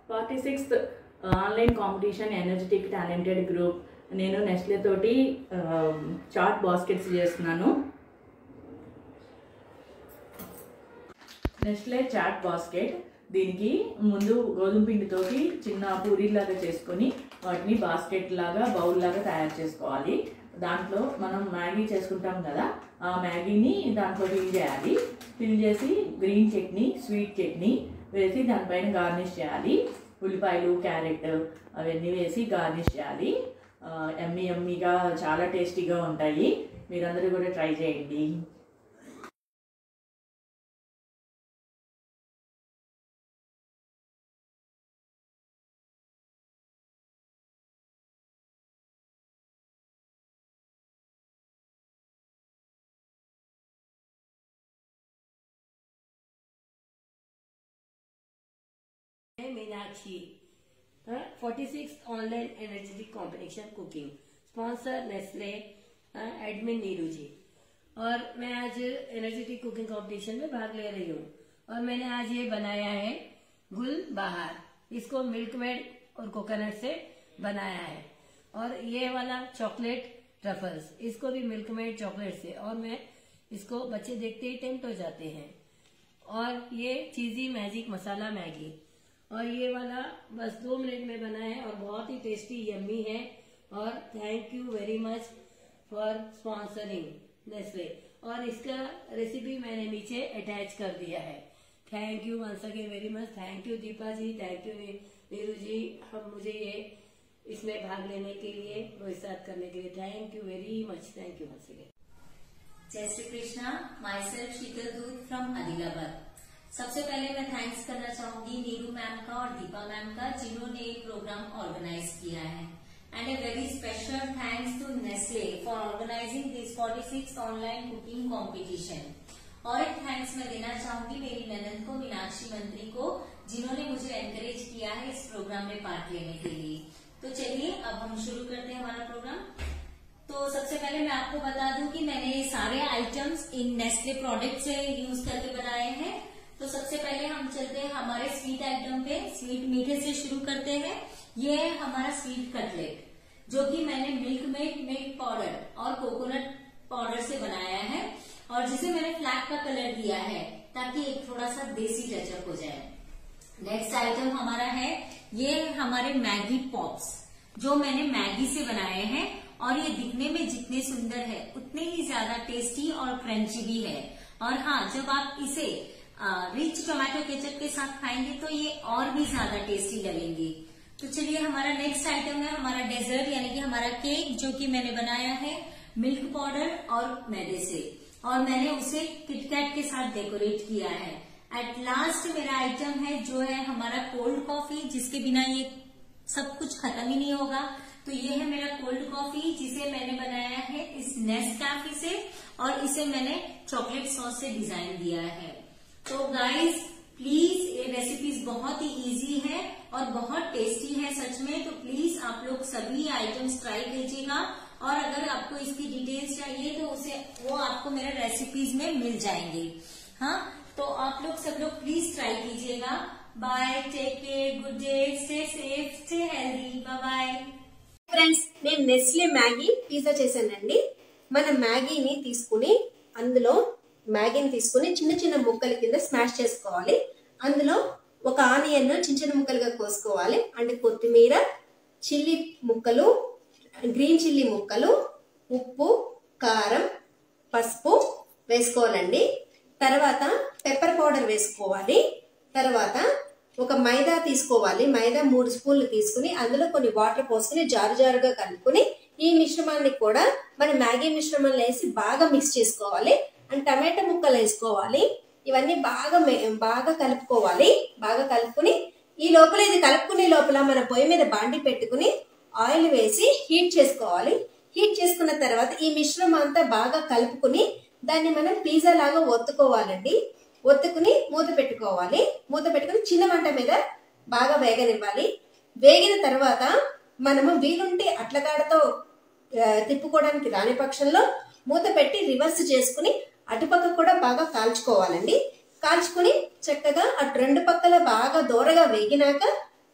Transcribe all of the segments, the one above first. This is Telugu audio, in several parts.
46th online competition energetic talented group. నేను నెస్లే తోటి చాట్ బాస్కెట్స్ చేస్తున్నాను. నెస్లే చాట్ బాస్కెట్, దీనికి ముందు గోధుమ పిండితోటి చిన్న పూరీలాగా చేసుకొని వాటిని బాస్కెట్ లాగా బౌల్ లాగా తయారు చేసుకోవాలి. దాంట్లో మనం మ్యాగీ చేసుకుంటాం కదా, ఆ మ్యాగీని దాంట్లో ఫిల్ చేసి గ్రీన్ చట్నీ, స్వీట్ చట్నీ వేసి దానిపైన గార్నిష్ చేయాలి. ఉల్లిపాయలు, క్యారెట్ అవన్నీ వేసి గార్నిష్ చేయాలి. ఎమ్మీగా చాలా టేస్టీగా ఉంటాయి. మీరందరూ కూడా ట్రై చేయండి. Meenakshi 46th online energetic competition cooking, sponsor Nestle, admin Neeru ji. और मैं आज एनर्जेटिक कुकिंग कंपटीशन में भाग ले रही हूँ और मैंने आज ये बनाया है गुल बहार। इसको मिल्क मेड और कोकोनट से बनाया है। और ये वाला चॉकलेट ट्रफल्स, इसको भी मिल्क मेड चॉकलेट से। और मैं इसको बच्चे देखते ही टेम्प्ट हो जाते हैं। और ये चीजी मैजिक मसाला मैगी, और ये वाला बस 2 मिनट में बना है और बहुत ही टेस्टी यम्मी है। और thank you very much for sponsoring Nestle. और इसका रेसिपी मैंने नीचे अटैच कर दिया है। Thank you once again very much. Thank you Deepa ji, thank you Neeru ji, हम मुझे ये इसमें भाग लेने के लिए, प्रोत्साहित करने के लिए thank you very much. Thank you once again. जय Shri Krishna. Myself Sheetal Doot from Adilabad. सबसे पहले मैं थैंक्स करना चाहूंगी नीरू मैम का और दीपा मैम का, जिन्होंने ये प्रोग्राम ऑर्गेनाइज किया है। And a very special thanks to Nestle for organising this 46th online cooking competition. और एक थैंक्स मैं देना चाहूंगी मेरी ननद को, मीनाक्षी मंत्री को, जिन्होंने मुझे एनकरेज किया है इस प्रोग्राम में पार्ट लेने के लिए। तो चलिए अब हम शुरू करते हैं हमारा प्रोग्राम। तो सबसे पहले मैं आपको बता दूं कि मैंने ये सारे आइटम्स इन नेस्ले प्रोडक्ट से यूज करके बनाए हैं। तो सबसे पहले हम चलते हैं हमारे स्वीट आइटम पे। स्वीट मीठे से शुरू करते हैं। ये है हमारा स्वीट कटलेट, जो कि मैंने मिल्क मेड मिल्क पाउडर और कोकोनट पाउडर से बनाया है, और जिसे मैंने फ्लैग का कलर दिया है ताकि एक थोड़ा सा देसी टचअप हो जाए। नेक्स्ट आइटम हमारा है ये हमारे मैगी पॉप्स, जो मैंने मैगी से बनाए हैं। और ये दिखने में जितने सुंदर है उतने ही ज्यादा टेस्टी और क्रंची भी है। और हाँ, जब आप इसे रिच टोमेटो केचप के साथ खाएंगे तो ये और भी ज्यादा टेस्टी लगेंगे। तो चलिए हमारा नेक्स्ट आइटम है हमारा डेजर्ट, यानी कि हमारा केक, जो कि मैंने बनाया है मिल्क पाउडर और मैदे से, और मैंने उसे किटकैट के साथ डेकोरेट किया है। एट लास्ट मेरा आइटम है जो है हमारा कोल्ड कॉफी, जिसके बिना ये सब कुछ खत्म ही नहीं होगा। तो ये है मेरा कोल्ड कॉफी, जिसे मैंने बनाया है इस नेस्कैफे से, और इसे मैंने चॉकलेट सॉस से डिजाइन दिया है। तो गाइज प्लीज, ये रेसिपीज बहुत ही इजी है और बहुत टेस्टी है सच में। तो प्लीज आप लोग सभी आइटम्स ट्राई कीजिएगा, और अगर आपको इसकी डिटेल्स चाहिए तो वो आपको मेरे रेसिपीज में मिल जाएंगे। हाँ, तो आप लोग सब लोग प्लीज ट्राई कीजिएगा। Bye, take care, good day, stay safe, stay healthy, bye bye. Friends, నేను నెస్లే మ్యాగీ పిజ్జా చేశానండి. మనం మ్యాగీని తీసుకుని చిన్న చిన్న ముక్కల కింద స్మాష్ చేసుకోవాలి. అందులో ఒక ఆనియన్ చిన్న చిన్న ముక్కలుగా కోసుకోవాలి. అంటే కొత్తిమీర, చిల్లీ ముక్కలు, గ్రీన్ చిల్లీ ముక్కలు, ఉప్పు, కారం, పసుపు వేసుకోవాలండి. తర్వాత పెప్పర్ పౌడర్ వేసుకోవాలి. తర్వాత ఒక మైదా తీసుకోవాలి. మైదా 3 స్పూన్లు తీసుకుని అందులో కొన్ని వాటర్ పోసుకుని జారుగా కలుపుకుని ఈ మిశ్రమాన్ని కూడా మన మ్యాగీ మిశ్రమంలో వేసి బాగా మిక్స్ చేసుకోవాలి. అండ్ టమాటా ముక్కలు వేసుకోవాలి. ఇవన్నీ బాగా కలుపుకోవాలి. బాగా కలుపుకుని ఈ లోపల ఇది కలుపుకునే లోపల మన పొయ్యి మీద బాండి పెట్టుకుని ఆయిల్ వేసి హీట్ చేసుకోవాలి. హీట్ చేసుకున్న తర్వాత ఈ మిశ్రమం అంతా బాగా కలుపుకుని దాన్ని మనం పిజ్జా లాగా ఒత్తుకోవాలండి. ఒత్తుకుని మూత పెట్టుకోవాలి. మూత పెట్టుకుని చిన్న మంట మీద బాగా వేగనివ్వాలి. వేగిన తర్వాత మనము వీలుంటే అట్లకాడతో తిప్పుకోవడానికి రాని పక్షంలో మూత పెట్టి రివర్స్ చేసుకుని అటుపక్క కూడా బాగా కాల్చుకోవాలండి. కాల్చుకుని చక్కగా అటు 2 పక్కల బాగా దూరగా వేగినాక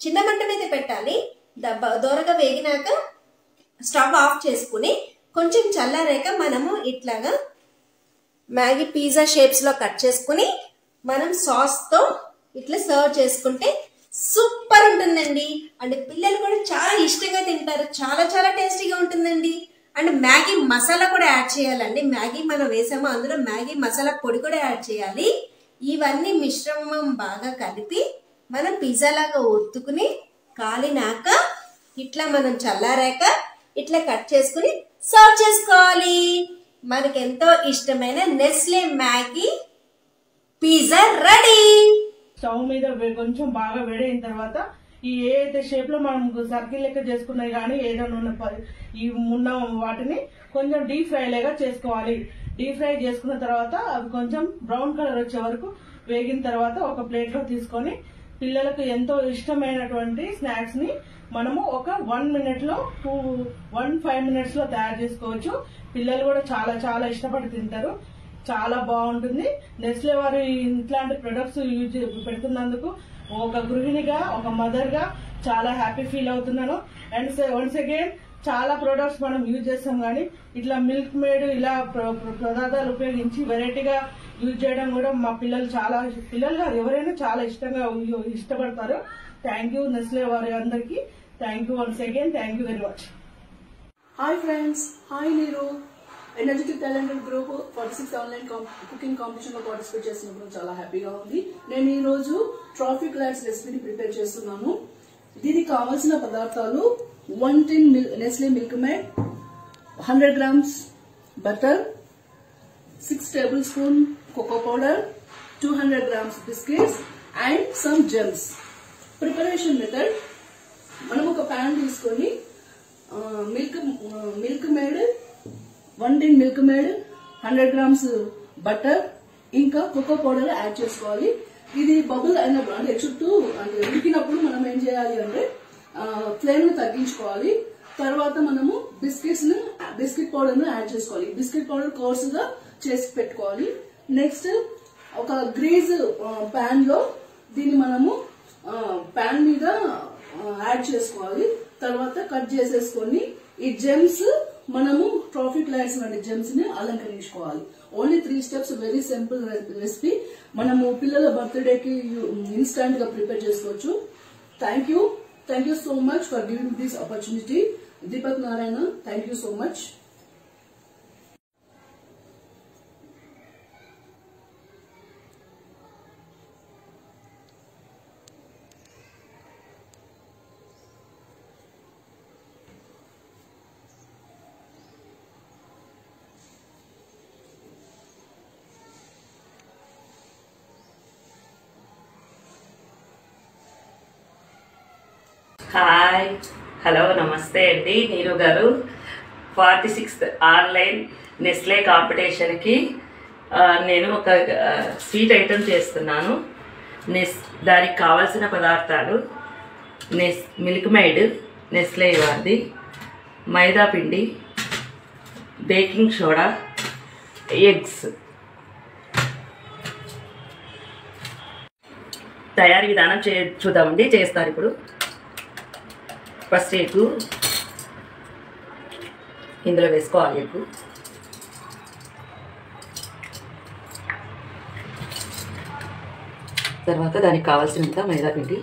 చిన్న మంట మీద పెట్టాలి. దోరగా వేగినాక స్టవ్ ఆఫ్ చేసుకుని కొంచెం చల్లారాక మనము ఇట్లాగా మ్యాగీ పిజ్జా షేప్స్ లో కట్ చేసుకుని మనం సాస్ తో ఇట్లా సర్వ్ చేసుకుంటే సూపర్ ఉంటుందండి. అండ్ పిల్లలు కూడా చాలా ఇష్టంగా తింటారు. చాలా చాలా టేస్టీగా ఉంటుందండి. అండ్ మ్యాగీ మసాలా కూడా యాడ్ చేయాలండి. మ్యాగీ మనం వేసామో అందులో మ్యాగీ మసాలా పొడి కూడా యాడ్ చేయాలి. ఇవన్నీ మిశ్రమం బాగా కలిపి మనం పిజ్జా లాగా ఒత్తుకుని కాలినాక ఇట్లా మనం చల్లారాక ఇట్లా కట్ చేసుకుని సర్వ్ చేసుకోవాలి. మనకెంతో ఇష్టమైన Nestle Maggi pizza ready. Stove మీద కొంచెం బాగా వేడైన తర్వాత ఈ ఏదైతే షేప్ లో మనం సర్కిల్ లెక్క చేసుకున్నాయి కానీ ఏదైనా ఉన్న వాటిని కొంచెం డీప్ ఫ్రై లాగా చేసుకోవాలి. డీప్ ఫ్రై చేసుకున్న తర్వాత అవి కొంచెం బ్రౌన్ కలర్ వచ్చే వరకు వేగిన తర్వాత ఒక ప్లేట్ లో తీసుకొని పిల్లలకు ఎంతో ఇష్టమైనటువంటి స్నాక్స్ ని మనము ఒక 1 minute లో 5 minutes లో తయారు చేసుకోవచ్చు. పిల్లలు కూడా చాలా చాలా ఇష్టపడి తింటారు. చాలా బాగుంటుంది. నెస్లే వారు ఇట్లాంటి ప్రొడక్ట్స్ యూజ్ పెడుతున్నందుకు ఒక గృహిణిగా ఒక మదర్ గా చాలా హ్యాపీ ఫీల్ అవుతున్నాను. అండ్ వన్స్ అగైన్ చాలా ప్రొడక్ట్స్ మనం యూజ్ చేస్తాం కానీ ఇట్లా మిల్క్ మేడ్ ఇలా పదార్థాలు ఉపయోగించి వెరైటీగా యూజ్ చేయడం కూడా మా పిల్లలు కాదు ఎవరైనా చాలా ఇష్టపడతారు. థ్యాంక్ యూ నెస్లే వారి అందరికి. Thank you once again. Thank you very much. Hi friends, hi Neeru. Energetic talented group 46 online cooking competition లో పార్టిసిపేట్ చేసినప్పుడు చాలా హ్యాపీగా ఉంది. నేను ఈ రోజు ట్రాఫిక్ లైట్స్ రెసిపీని ప్రిపేర్ చేస్తున్నాను. దీనికి కావాల్సిన పదార్థాలు 1 tin Nestle Milkmaid, 100 grams butter, 6 tablespoon cocoa powder, 200 grams biscuits and some Gems. Preparation method: మనం ఒక ప్యాన్ తీసుకొని Milkmaid 1 tin Milkmaid, 100 grams butter ఇంకా కోకో పౌడర్ యాడ్ చేసుకోవాలి. ఇది బబుల్ అయినప్పుడు అంటే చుట్టూ అంటే ఉడికినప్పుడు మనం ఏం చేయాలి అంటే ఫ్లేమ్ ను తగ్గించుకోవాలి. తర్వాత మనము బిస్కెట్ పౌడర్ ను యాడ్ చేసుకోవాలి. బిస్కెట్ పౌడర్ కోర్సుగా చేసి పెట్టుకోవాలి. నెక్స్ట్ ఒక గ్రీజ్ ప్యాన్ లో దీన్ని మనము ప్యాన్ మీద యాడ్ చేసుకోవాలి. తర్వాత కట్ చేసేసుకొని ఈ జెమ్స్ మనము ట్రాఫిక్ లైట్స్ వంటి జెమ్స్ ని అలంకరించుకోవాలి. Only 3 steps, very simple recipe. మనము పిల్లల బర్త్డేకి ఇన్స్టాంట్ గా ప్రిపేర్ చేసుకోవచ్చు. Thank you so much for giving this opportunity. Deepak Narayana, thank you so much. Hi, hello, namaste అండి. నీరు గారు 46th ఆన్లైన్ నెస్లే కాంపిటీషన్కి నేను ఒక స్వీట్ ఐటెం చేస్తున్నాను. దానికి కావాల్సిన పదార్థాలు మిల్క్ మేడ్ నెస్లే వారిది, మైదా పిండి, బేకింగ్ సోడా, ఎగ్స్. తయారీ విధానం చూద్దామండి. చేస్తారు ఇప్పుడు. ఫస్ట్ ఎగ్ ఇందులో వేసుకోవాలి. ఎగ్ తర్వాత దానికి కావాల్సినంత మైదా పిండి,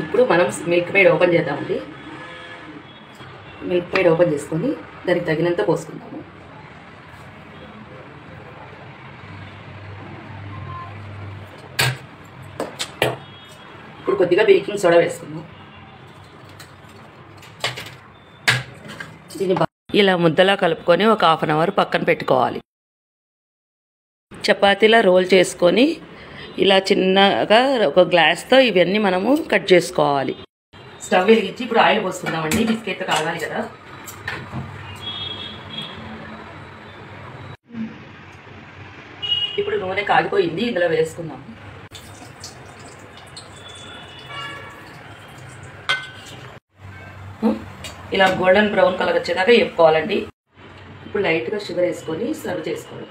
ఇప్పుడు మనం మిల్క్ మేడ్ ఓపెన్ చేద్దామండి. మిల్క్ మేడ్ ఓపెన్ చేసుకొని దానికి తగినంత పోసుకుందాము. ఇప్పుడు కొద్దిగా బేకింగ్ సోడా వేసుకుందాం. దీన్ని ఇలా ముద్దలా కలుపుకొని ఒక 1/2 hour పక్కన పెట్టుకోవాలి. చపాతీలా రోల్ చేసుకొని ఇలా చిన్నగా ఒక గ్లాస్తో ఇవన్నీ మనము కట్ చేసుకోవాలి. స్టవ్ వెలిగించి ఇప్పుడు ఆయిల్ పోసుకుందామండి. బిస్కెట్ కావాలి కదా. ఇప్పుడు నూనె కాగిపోయింది, ఇందులో వేసుకుందాం. ఇలా గోల్డెన్ బ్రౌన్ కలర్ వచ్చేదాకా వేపుకోవాలండి. ఇప్పుడు లైట్గా షుగర్ వేసుకొని సర్వ్ చేసుకోవాలి.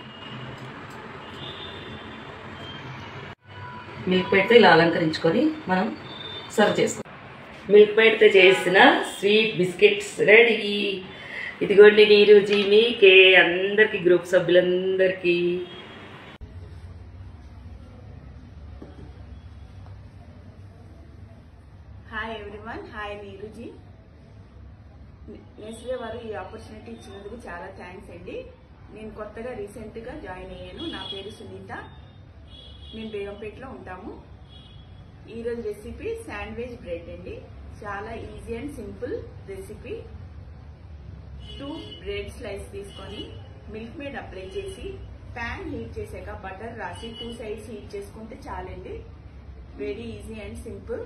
మిల్క్ పేడ్తో ఇలా అలంకరించుకొని మనం సర్వ్ చేస్తాం. మిల్క్ పేడ్తో చేసిన స్వీట్ బిస్కెట్స్ రెడీ. ఇదిగోండి నీరుజీ మీకే, అందరికీ గ్రూప్ సభ్యులందరికీ. Hi everyone, hi Neeruji. Nestle వారు ఈ ఆపర్చునిటీ ఇచ్చినందుకు చాలా థ్యాంక్స్ అండి. నేను కొత్తగా రీసెంట్గా జాయిన్ అయ్యాను. నా పేరు సునీత. మేము బేగంపేటలో ఉంటాము. ఈరోజు రెసిపీ శాండ్విచ్ బ్రెడ్ అండి. చాలా easy and simple recipe. 2 bread slice తీసుకొని మిల్క్ మేడ్ అప్లై చేసి ప్యాన్ హీట్ చేశాక బటర్ రాసి 2 సైడ్స్ హీట్ చేసుకుంటే చాలండి. Very easy and simple.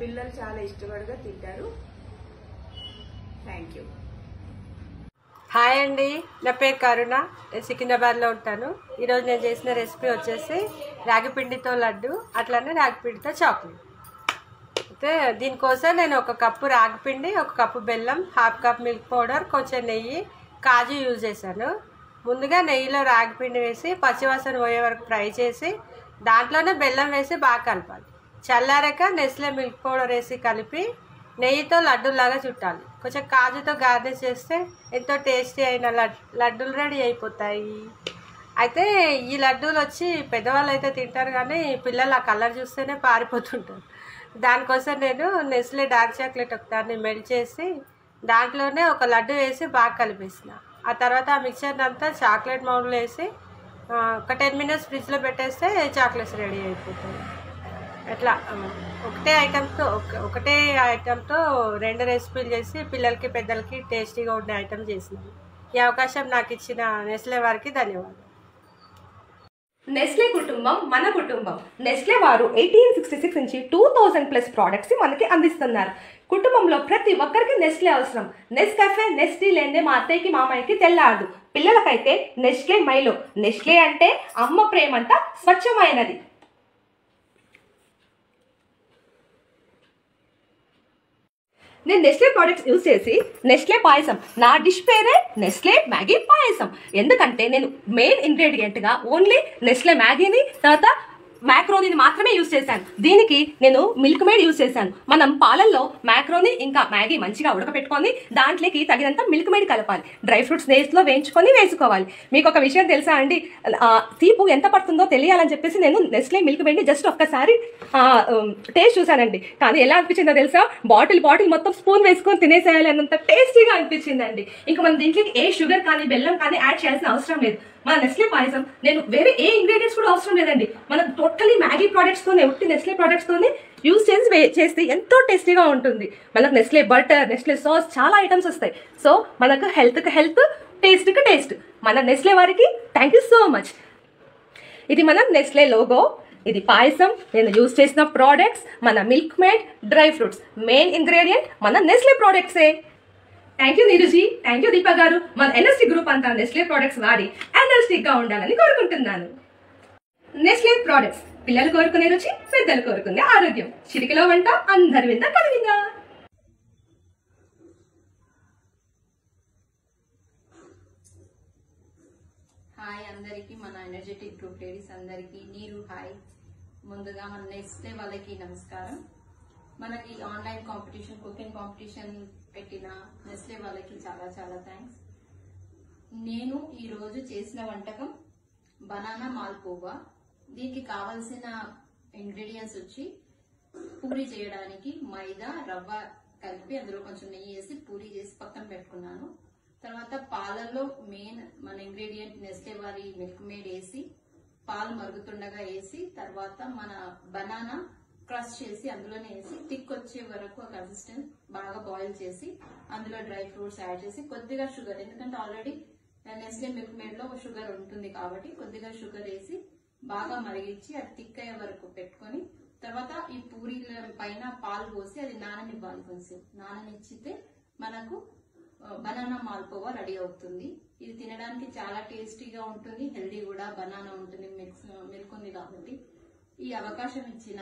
పిల్లలు చాలా ఇష్టపడగా తింటారు. Thank you. హాయ్ అండి, నా పేరు కరుణ. నేను సికింద్రాబాద్లో ఉంటాను. ఈరోజు నేను చేసిన రెసిపీ వచ్చేసి రాగిపిండితో లడ్డు, అట్లనే రాగిపిండితో చాక్లెట్. అయితే దీనికోసం నేను 1 కప్పు రాగిపిండి, 1 కప్పు బెల్లం, 1/2 కప్ మిల్క్ పౌడర్, కొంచెం నెయ్యి, కాజు యూజ్ చేశాను. ముందుగా నెయ్యిలో రాగిపిండి వేసి పచ్చివాసన పోయే వరకు ఫ్రై చేసి దాంట్లోనే బెల్లం వేసి బాగా కలపాలి. చల్లారాక నెస్లే మిల్క్ పౌడర్ వేసి కలిపి నెయ్యితో లడ్డూలాగా చుట్టాలి. కొంచెం కాజుతో గార్నిష్ చేస్తే ఎంతో టేస్టీ అయిన లడ్డూలు రెడీ అయిపోతాయి. అయితే ఈ లడ్డూలు వచ్చి పెద్దవాళ్ళు అయితే తింటారు, కానీ పిల్లలు ఆ కలర్ చూస్తేనే పారిపోతుంటారు. దానికోసం నేను నెస్లే డార్క్ చాక్లెట్ ఒకదాన్ని మెల్ట్ చేసి దాంట్లోనే 1 లడ్డు వేసి బాగా కలిపేసిన. ఆ తర్వాత ఆ మిక్చర్ని అంతా చాక్లెట్ మౌల్డ్లో వేసి ఒక 10 మినిట్స్ ఫ్రిడ్జ్లో పెట్టేస్తే చాక్లెట్స్ రెడీ అయిపోతాయి. అట్లా ఒకటే ఐటెంతో 2 రెసిపీలు చేసి పిల్లలకి పెద్దలకి టేస్టీగా ఉండే ఐటెం చేసినాను. ఈ అవకాశం నాకు ఇచ్చిన నెస్లే వారికి ధన్యవాదాలు. నెస్లే కుటుంబం మన కుటుంబం. నెస్లే వారు 1866 నుంచి 2000+ ప్రోడక్ట్స్ మనకి అందిస్తున్నారు. కుటుంబంలో ప్రతి ఒక్కరికి నెస్లే అవసరం. నెస్కాఫే, నెస్టీ లేదే మా అత్తయ్యకి మామయ్యకి తెల్లాడు. పిల్లలకైతే నెస్లే మైలో. నెస్లే అంటే అమ్మ ప్రేమంతా స్వచ్ఛమైనది. నేను నెస్లే ప్రోడక్ట్స్ యూజ్ చేసి నెస్లే పాయసం, నా డిష్ పేరే నెస్లే మ్యాగీ పాయసం. ఎందుకంటే నేను మెయిన్ ఇంగ్రీడియంట్గా ఓన్లీ నెస్లే మ్యాగీని, తర్వాత మ్యాక్రోనీని మాత్రమే యూజ్ చేశాను. దీనికి నేను మిల్క్ మేడ్ యూజ్ చేశాను. మనం పాలల్లో మ్యాక్రోని ఇంకా మ్యాగీ మంచిగా ఉడకపెట్టుకొని దాంట్లోకి తగినంత మిల్క్ మేడ్ కలపాలి. డ్రై ఫ్రూట్స్ నేస్లో వేయించుకొని వేసుకోవాలి. మీకు ఒక విషయం తెలుసా అండి, తీపు ఎంత పడుతుందో తెలియాలని చెప్పేసి నేను నెస్లే మిల్క్ మేడ్ని జస్ట్ ఒక్కసారి టేస్ట్ చూసానండి. కానీ ఎలా అనిపించిందో తెలుసా, బాటిల్ మొత్తం స్పూన్ వేసుకొని తినేసేయాలి అన్నంత టేస్టీగా అనిపించిందండి. ఇంకా మనం దీంట్లోకి ఏ షుగర్ కానీ బెల్లం కానీ యాడ్ చేయాల్సిన అవసరం లేదు. మన నెస్లే పాయసం నేను వేరే ఏ ఇంగ్రీడియంట్స్ కూడా అవసరం లేదండి. మనం టోటలీ మ్యాగీ ప్రోడక్ట్స్తోనే, ఉట్టి నెస్లే ప్రోడక్ట్స్తోనే యూజ్ చేస్తే ఎంతో టేస్టీగా ఉంటుంది. మనకు నెస్లే బటర్, నెస్లే సాస్ చాలా ఐటమ్స్ వస్తాయి. సో మనకు హెల్త్కి హెల్త్, టేస్ట్కి టేస్ట్. మన నెస్లే వారికి థ్యాంక్ యూ సో మచ్. ఇది మన నెస్లే లోగో. ఇది పాయసం, నేను యూజ్ చేసిన ప్రోడక్ట్స్, మన Milkmaid, dry fruits, main ingredient మన నెస్లే ప్రోడక్ట్సే. Thank you Neeruji, thank you Deepa garu. మన ఎన్ఎస్టీ గ్రూప్ అంతా నెస్లే ప్రోడక్ట్స్ వాడి ఎనర్జెటిక్ గా ఉండాలని కోరుకుంటున్నాను. నెస్లే ప్రోడక్ట్స్, పిల్లలు కోరుకునే రుచి, పెద్దలు కోరుకునే ఆరోగ్యం. చిటికలో వంట, అందరి వింత కలిగిందా. హాయ్ అందరికి, మన ఎనర్జెటిక్ గ్రూప్ లేడీస్ అందరికి నీరు హాయ్. ముందుగా మన నెస్లే వాళ్ళకి నమస్కారం. మనకి ఆన్లైన్ కాంపిటీషన్, కుకింగ్ కాంపిటీషన్ పెట్టిన నెస్లే వాళ్ళకి చాలా చాలా థ్యాంక్స్. నేను ఈరోజు చేసిన వంటకం బనానా మాల్పువా. దీనికి కావలసిన ఇంగ్రీడియంట్స్ వచ్చి పూరి చేయడానికి మైదా, రవ్వ కలిపి అందులో కొంచెం నెయ్యి వేసి పూరి చేసి పక్కన పెట్టుకున్నాను. తర్వాత పాలల్లో మెయిన్ మన ఇంగ్రీడియంట్ నెస్లే వారి మిల్క్ మేడ్ వేసి పాలు మరుగుతుండగా వేసి తర్వాత మన బనానా క్రష్ చేసి అందులోనే వేసి థిక్ వచ్చే వరకు ఆ కన్సిస్టెన్స్ బాగా బాయిల్ చేసి అందులో డ్రై ఫ్రూట్స్ యాడ్ చేసి కొద్దిగా షుగర్, ఎందుకంటే ఆల్రెడీ నెస్లే మిల్క్ మేడ్ లో షుగర్ ఉంటుంది కాబట్టి కొద్దిగా షుగర్ వేసి బాగా మరిగించి అది థిక్ అయ్యే వరకు పెట్టుకొని తర్వాత ఈ పూరీల పైన పాలు పోసి అది నాననివ్వాలి. కొంచెం నాననిచ్చితే మనకు బనానా మాల్పువా రెడీ అవుతుంది. ఇది తినడానికి చాలా టేస్టీగా ఉంటుంది, హెల్దీ కూడా. బనానా ఉంటుంది, మిల్క్ ఉంది కాబట్టి. ఈ అవకాశం ఇచ్చిన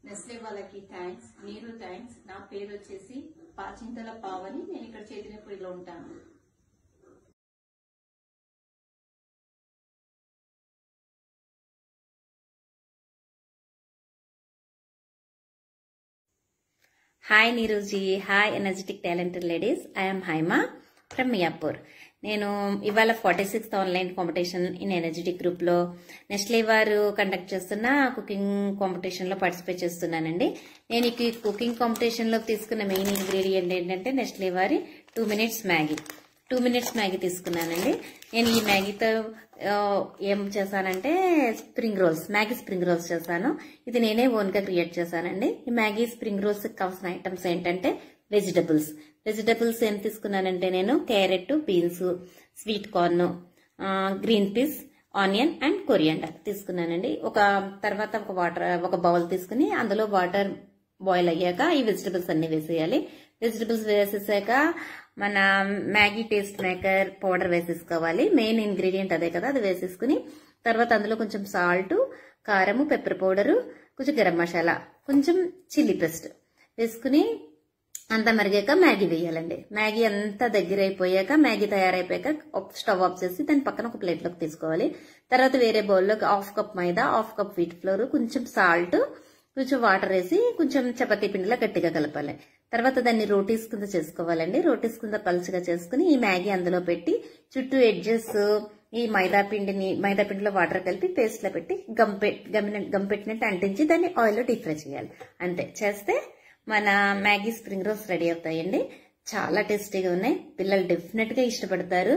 నెస్లే వాళ్ళకి థ్యాంక్స్. నీరు థ్యాంక్స్. నా పేరు వచ్చేసి పాచింతల పావని. నేను ఇక్కడ చైతన్యపురిలో ఉంటాను. Hi Neeruji, hi energetic talented ladies. I'm Haima from Miyapur. నేను ఇవాళ 46th online competition in energetic గ్రూప్లో నెస్లే వారు కండక్ట్ చేస్తున్న కుకింగ్ కాంపిటీషన్లో పార్టిసిపేట్ చేస్తున్నానండి. నేను ఈ కుకింగ్ కాంపిటీషన్లో తీసుకున్న మెయిన్ ఇంగ్రీడియంట్ ఏంటంటే నెస్లే వారి 2 minutes మ్యాగీ. 2 minutes మ్యాగీ తీసుకున్నానండి. నేను ఈ మ్యాగీతో ఏం చేశానంటే మ్యాగీ స్ప్రింగ్ రోల్స్ చేశాను. ఇది నేనే ఓన్గా క్రియేట్ చేశానండి. ఈ మ్యాగీ స్ప్రింగ్ రోల్స్ కావాల్సిన ఐటమ్స్ ఏంటంటే వెజిటబుల్స్ ఏం తీసుకున్నానంటే నేను carrot, beans, sweet corn, green peas, onion and coriander తీసుకున్నానండి. తర్వాత ఒక బౌల్ తీసుకుని అందులో వాటర్ బాయిల్ అయ్యాక ఈ వెజిటబుల్స్ అన్ని వేసేయాలి. వెజిటబుల్స్ వేసేసాక మన మ్యాగీ టేస్ట్ మేకర్ పౌడర్ వేసేసుకోవాలి. మెయిన్ ఇంగ్రీడియంట్ అదే కదా, అది వేసేసుకుని తర్వాత అందులో కొంచెం సాల్ట్, కారము, పెప్పర్ పౌడరు, కొంచెం గరం మసాలా, కొంచెం చిల్లీ పేస్ట్ వేసుకుని అంతా మరిగాక మ్యాగీ వేయాలండి. మ్యాగీ అంతా దగ్గర అయిపోయాక, మ్యాగీ తయారైపోయాక స్టవ్ ఆఫ్ చేసి దాని పక్కన ఒక ప్లేట్లోకి తీసుకోవాలి. తర్వాత వేరే బౌల్లోకి 1/2 cup మైదా, 1/2 cup వీట్ ఫ్లోర్, కొంచెం సాల్ట్, కొంచెం వాటర్ వేసి కొంచెం చపాతీ పిండిలా గట్టిగా కలపాలి. తర్వాత దాన్ని రోటీస్ కింద చేసుకోవాలండి. రోటీస్ కింద పలుచగా చేసుకుని ఈ మ్యాగీ అందులో పెట్టి చుట్టూ ఎడ్జెస్ ఈ మైదా పిండిలో వాటర్ కలిపి పేస్ట్ లో పెట్టి గమ్ పెట్టినట్టు అంటించి దాన్ని ఆయిల్లో డీప్ ఫ్రై చేయాలి. అంతే చేస్తే మన మ్యాగీ స్ప్రింగ్ రోల్స్ రెడీ అవుతాయండి. చాలా టేస్టీగా ఉన్నాయి. పిల్లలు డెఫినెట్ గా ఇష్టపడతారు.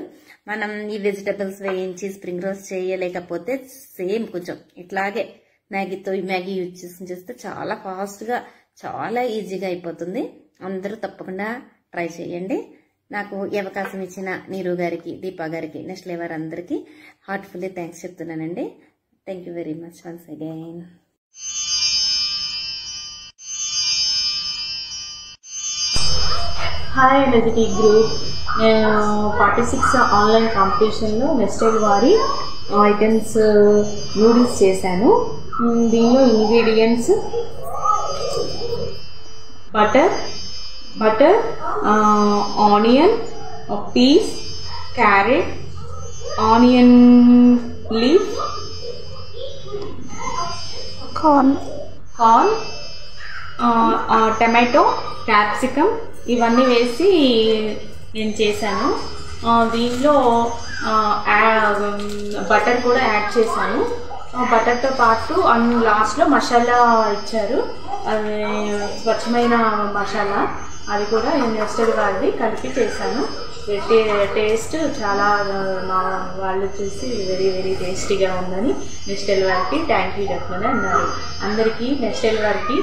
మనం ఈ వెజిటబుల్స్ వేయించి స్ప్రింగ్ రోల్స్ చేయలేకపోతే సేమ్ కొంచెం ఇట్లాగే మ్యాగీ యూజ్ చేస్తే చాలా ఫాస్ట్ గా చాలా ఈజీగా అయిపోతుంది. అందరూ తప్పకుండా ట్రై చేయండి. నాకు ఈ అవకాశం ఇచ్చిన నీరు గారికి, దీపా గారికి, నెస్లే వారి అందరికీ హార్ట్ఫుల్లీ థ్యాంక్స్ చెప్తున్నానండి. Thank you very much once again. Hi energetic group. నేను 46 ఆన్లైన్ కాంపిటీషన్లో నెస్లే వారి ఐటమ్స్ నూడిల్స్ చేశాను. దీనిలో ingredients butter, onion, peas, carrot, onion leaf, corn, tomato, capsicum ఇవన్నీ వేసి నేను చేశాను. దీనిలో బటర్ కూడా యాడ్ చేశాను. బటర్తో పాటు లాస్ట్లో మసాలా ఇచ్చారు, అది స్వచ్ఛమైన మసాలా, అది కూడా నెస్లే వారిది కలిపి చేశాను. టేస్ట్ చాలా మా వాళ్ళు చూసి వెరీ వెరీ టేస్టీగా ఉందని నెస్లే వారికి థ్యాంక్ యూ చెప్పమని అన్నారు. అందరికీ నెస్లే వారికి